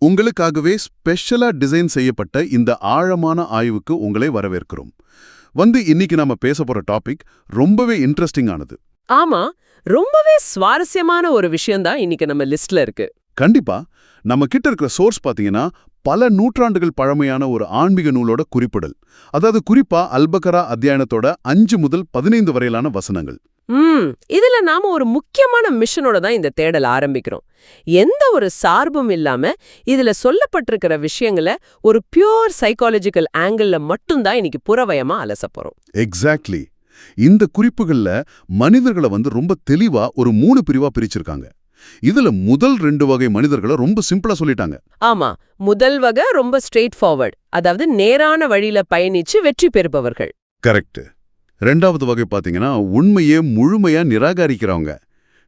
உங்களுக்காகவே ஸ்பெஷலா டிசைன் செய்யப்பட்ட இந்த ஆழமான ஆய்வுக்கு உங்களை வரவேற்கிறோம். இன்னைக்கு நாம பேச போற டாபிக் ரொம்பவே இன்ட்ரெஸ்டிங் ஆனது. ஆமா, ரொம்பவே சுவாரஸ்யமான ஒரு விஷயம்தான் இன்னைக்கு நம்ம லிஸ்ட்ல இருக்கு. கண்டிப்பா. நம்ம கிட்ட இருக்கிற சோர்ஸ் பாத்தீங்கன்னா பல நூற்றாண்டுகள் பழமையான ஒரு ஆன்மீக நூலோட குறிப்பிடல். அதாவது குறிப்பா அல்பகரா அத்தியாயத்தோட 5 முதல் 15 வரையிலான வசனங்கள். இதுல நாம ஒரு முக்கியமான மிஷனோட தான் இந்த தேடல் ஆரம்பிக்கிறோம். எந்த ஒரு சார்பும் இல்லாம இதுல சொல்லப்பட்டிருக்கிற விஷயங்களை ஒரு பியூர் சைக்காலஜிக்கல் ஆங்கிள் மட்டும்தான் இன்னைக்கு புறவயமா அலச போறோம். எக்ஸாக்ட்லி. இந்த குறிப்புகள்ல மனிதர்களை ரொம்ப தெளிவா ஒரு 3 பிரிவா பிரிச்சிருக்காங்க. இதுல முதல் 2 வகை மனிதர்களை ரொம்ப சிம்பிளா சொல்லிட்டாங்க. ஆமா, முதல் வகை ரொம்ப ஸ்ட்ரெயிட் ஃபார்வர்ட், அதாவது நேரான வழியில பயணிச்சு வெற்றி பெறுபவர்கள். கரெக்ட். 2வது வகை பாத்தீங்கன்னா உண்மையே முழுமையா நிராகரிக்கிறவங்க.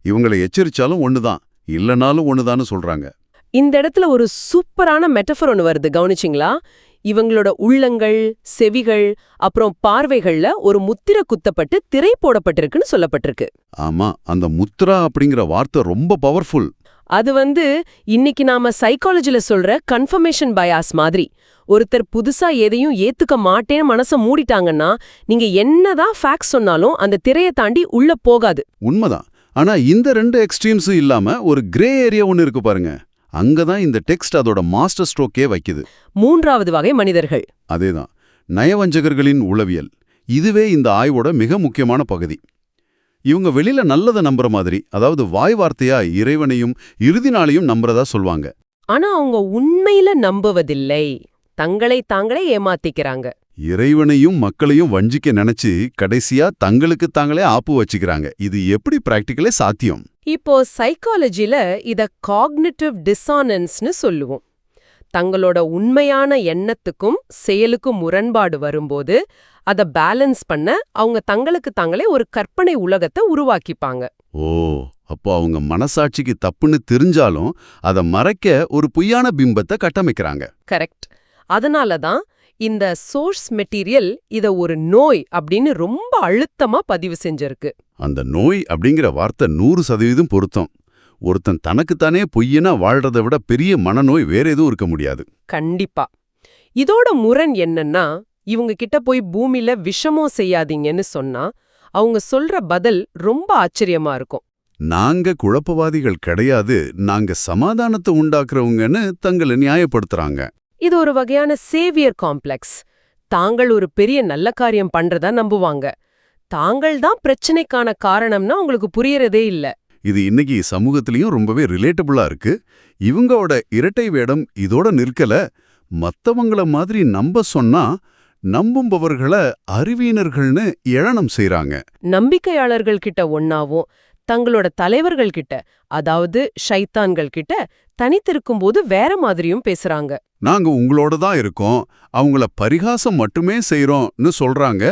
இவங்களை எச்சரிச்சாலும் ஒண்ணுதான், இல்லனாலும் ஒண்ணுதான்னு சொல்றாங்க. இந்த இடத்துல ஒரு சூப்பரான மெட்டஃபர் ஒன்று வருது, கவனிச்சிங்களா? இவங்களோட உள்ளங்கள், செவிகள், அப்புறம் பார்வைகள்ல ஒரு முத்திரை குத்தப்பட்டு திரை போடப்பட்டிருக்குன்னு சொல்லப்பட்டிருக்கு. ஆமா, அந்த முத்ரா அப்படிங்கிற வார்த்தை ரொம்ப பவர்ஃபுல். அது இன்னைக்கு நாம சைக்காலஜில சொல்ற கன்ஃபர்மேஷன் பயாஸ் மாதிரி. ஒருத்தர் புதுசா எதையும் ஏத்துக்க மாட்டேன்னு மனச மூடிட்டாங்கன்னா, நீங்க என்னதான் ஃபேக்ட்ஸ் சொன்னாலும் அந்த திரையை தாண்டி உள்ள போகாது. உண்மைதான். ஆனா இந்த 2 எக்ஸ்ட்ரீம்ஸும் இல்லாம ஒரு கிரே ஏரியா ஒன்னு இருக்கு பாருங்க. அங்கதான் இந்த டெக்ஸ்ட் அதோட மாஸ்டர் ஸ்ட்ரோக்கே வைக்குது. 3வது வகை மனிதர்கள். அதேதான், நயவஞ்சகர்களின் உளவியல். இதுவே இந்த ஆய்வோட மிக முக்கியமான பகுதி. இவங்க வெளியில நல்லதை நம்புற மாதிரி, அதாவது வாய் வார்த்தையா இறைவனையும் இறுதி நாளையும் நம்புறதா சொல்வாங்க. ஆனா அவங்க உண்மையில நம்புவதில்லை, தங்களை தாங்களே ஏமாத்திக்கிறாங்க. இறைவனையும் மக்களையும் வஞ்சிக்க நினைச்சு கடைசியா தங்களுக்கு தாங்களே ஆப்பு வச்சுக்கிறாங்க. இது எப்படி பிராக்டிக்கலே சாத்தியம்? இப்போ சைக்காலஜில இத காக்னிட்டிவ் டிசானன்ஸ்னு சொல்லுவோம். தங்களோட உண்மையான எண்ணத்துக்கும் செயலுக்கும் முரண்பாடு வரும்போது அதை பேலன்ஸ் பண்ண அவங்க தங்களுக்கு தாங்களே ஒரு கற்பனை உலகத்தை உருவாக்கிப்பாங்க. ஓ, அப்போ அவங்க மனசாட்சிக்கு தப்புன்னு தெரிஞ்சாலும் அதை மறைக்க ஒரு பொய்யான பிம்பத்தை கட்டமைக்கிறாங்க. கரெக்ட். அதனால தான் இந்த சோர்ஸ் மெட்டீரியல் இத ஒரு நோய் அப்படின்னு ரொம்ப அழுத்தமா பதிவு செஞ்சிருக்கு. அந்த நோய் அப்படிங்கிற வார்த்தை 100% பொருத்தம். ஒருத்தன் தனக்குத்தானே பொய்யனா வாழ்றதை விட பெரிய மனநோய் வேற எதுவும் இருக்க முடியாது. கண்டிப்பா. இதோட முரண் என்னன்னா, இவங்க கிட்ட போய் பூமியில விஷமோ செய்யாதீங்கன்னு சொன்னா அவங்க சொல்ற பதில் ரொம்ப ஆச்சரியமா இருக்கும். நாங்க குழப்பவாதிகள் கிடையாது, நாங்க சமாதானத்தை உண்டாக்குறவங்கன்னு தங்களை நியாயப்படுத்துறாங்க. இது ஒரு வகையான சேவியர் காம்ப்ளெக்ஸ். தாங்கள் ஒரு பெரிய நல்ல காரியம் பண்றதா நம்புவாங்க. தாங்கள் தான் பிரச்சனைக்கான காரணம்னா உங்களுக்கு புரியறதே இல்ல. இது இன்னைக்கு சமூகத்திலையும் ரொம்பவே ரிலேட்டபிளா இருக்கு. இவங்களோட இரட்டை வேடம் இதோட நிற்கல. மத்தவங்கள மாதிரி நம்ப சொன்னா நம்பும்பவர்களை அறிவியனர்கள்னு ஏளனம் செய்றாங்க. நம்பிக்கையாளர்கள் கிட்ட ஒன்னாவும் தங்களோட தலைவர்கள் கிட்ட, அதாவது ஷைத்தான்கள் கிட்ட தனித்திருக்கும் போது வேற மாதிரியும் பேசுறாங்க. நாங்க உங்களோட தான் இருக்கோம், அவங்கள பரிகாசம் மட்டுமே செய்றோம்னு சொல்றாங்க.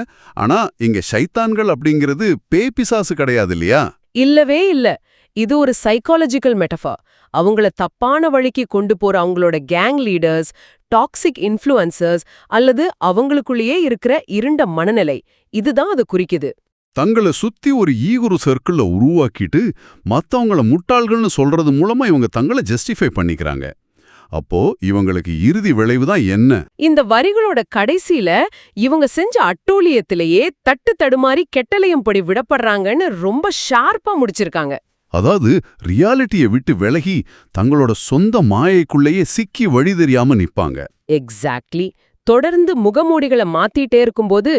ஆனா இங்க ஷைத்தான்கள் அப்படிங்கிறது பேய் பிசாசு கிடையாது இல்லையா? இல்லவே இல்ல. இது ஒரு சைக்காலஜிக்கல் மெட்டஃபர். அவங்கள தப்பான வழிக்கு கொண்டு போற அவங்களோட கேங் லீடர்ஸ், டாக்ஸிக் இன்ஃப்ளூயன்சர்ஸ் அல்லது அவங்களுக்குள்ளேயே இருக்கிற இருண்ட மனநிலை, இதுதான் அது குறிக்குது. தங்களை சுத்தி ஒரு ஈகுரு சர்க்கிள உருவாக்கிட்டு மத்தவங்கள முட்டாள்கள்னு சொல்றது மூலமா இவங்க தங்களை ஜஸ்டிஃபை பண்ணிக்கிறாங்க. அப்போ இவங்களுக்கு இறுதி விளைவு தான் என்ன? இந்த வரிகளோட கடைசியில இவங்க செஞ்ச அட்டூழியத்திலேயே தட்டு தடுமாறி கெட்டலையும் படி விடப்படுறாங்கன்னு ரொம்ப ஷார்ப்பா முடிச்சிருக்காங்க. அதாவது ரியாலிட்டியை விட்டு விலகி தங்களோட சொந்த மாயைக்குள்ளேயே சிக்கி வழி தெரியாம நிப்பாங்க. எக்ஸாக்ட்லி. தொடர்ந்து முகமூடிகளை மாத்திட்டே இருக்கும்போது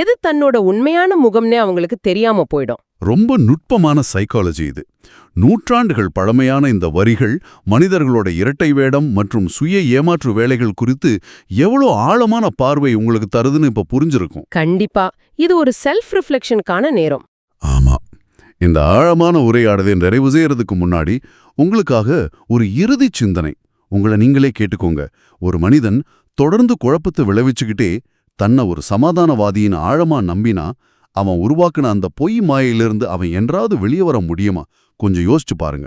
எது தன்னோட உண்மையான முகம்னே அவங்களுக்கு தெரியாம போயிடும். ரொம்ப நுட்பமான சைக்காலஜி இது. நூற்றாண்டுகள் பழமையான இந்த வரிகள் மனிதர்களோட இரட்டை வேடம் மற்றும் சுய ஏமாற்று வேலைகள் குறித்து எவ்வளோ ஆழமான பார்வை உங்களுக்கு தருதுன்னு இப்ப புரிஞ்சிருக்கும். கண்டிப்பா. இது ஒரு செல்ஃப் ரிஃப்ளெக்ஷனுக்கான நேரம். ஆமா. இந்த ஆழமான உரையாடலை நிறைவு செய்யறதுக்கு முன்னாடி உங்களுக்காக ஒரு இறுதி சிந்தனை. உங்களை நீங்களே கேட்டுக்கோங்க. ஒரு மனிதன் தொடர்ந்து குழப்பத்தை விளைவிச்சுக்கிட்டே தன்னை ஒரு சமாதானவாதியின் ஆழமா நம்பினா அவன் உருவாக்குன அந்த பொய் மாயிலிருந்து அவன் என்றாவது வெளியே வர முடியுமா? கொஞ்சம் யோசிச்சு பாருங்க.